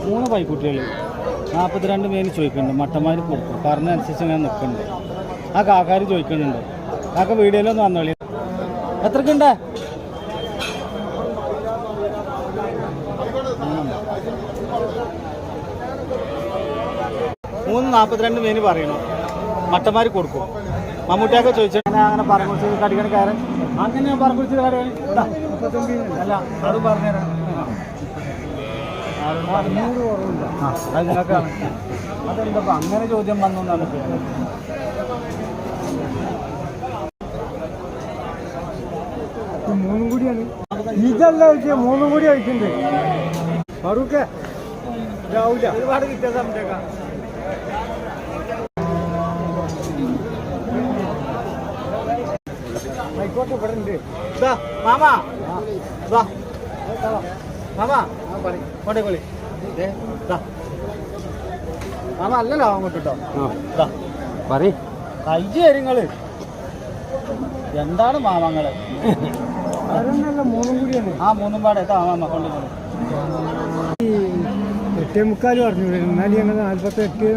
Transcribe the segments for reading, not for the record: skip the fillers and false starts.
3 പൈക്കുട്ടികൾ 42 മേനി ചോദിക്കുന്നുണ്ട്. മട്ടന്മാർ കൊടുക്കും പറഞ്ഞനുസരിച്ച് ഞാൻ നിൽക്കുന്നുണ്ട്. ആ കാക്കാർ ചോദിക്കുന്നുണ്ട്. കാക്ക വീഡിയോയിലൊന്ന് വന്നോളി. എത്രക്കുണ്ട്? 342 മേനി പറയണു. മട്ടന്മാർ കൊടുക്കും. മമ്മൂട്ടിയൊക്കെ ചോദിച്ചിട്ട് അങ്ങനെ പറക്കുറിച്ച് കടിക്കണ കയറാൻ അങ്ങനെ പറക്കുറിച്ച് കട അല്ല അത് പറഞ്ഞുതരാം. അത് നിങ്ങൾക്കാണ്. അതെന്താ അങ്ങനെ ചോദ്യം വന്നു എന്നാണ്. മൂന്നും കൂടിയാണ് ഇതല്ല കഴിക്കുക. 3 കൂടി കഴിക്കണ്ടേ ഫറൂഖേ? ഒരുപാട് വ്യത്യാസം ഉണ്ടാക്കാം. ആയിക്കോട്ടെ ഇവിടെ ഉണ്ട്. മാമാ മാമാ കോട്ടെ കൊളി മാമ അല്ലല്ലോ അങ്ങോട്ട് കേട്ടോ. പറയ് കഴിച്ച് കാര്യങ്ങള് എന്താണ് മാമങ്ങള്? അതൊന്നല്ല 3 കൂടിയാണ്. ആ 3 പാടെ മാമ കൊണ്ടുപോകും. 8:45 പറഞ്ഞു. എന്നാലും ഞങ്ങൾ 48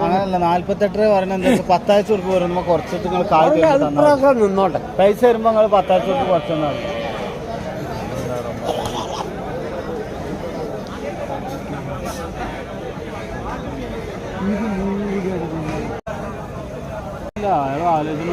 അങ്ങനല്ല 48 പറഞ്ഞ എന്താ 10 ആഴ്ച ഉറുപ്പ് വരുമ്പോ കുറച്ചിട്ട് നിങ്ങൾ കായ് നിന്നോട്ടെ. പൈസ വരുമ്പോ നിങ്ങൾ 10 ആഴ്ച ഉറുപ്പ് കുറച്ചെന്നാൽ ആലോചന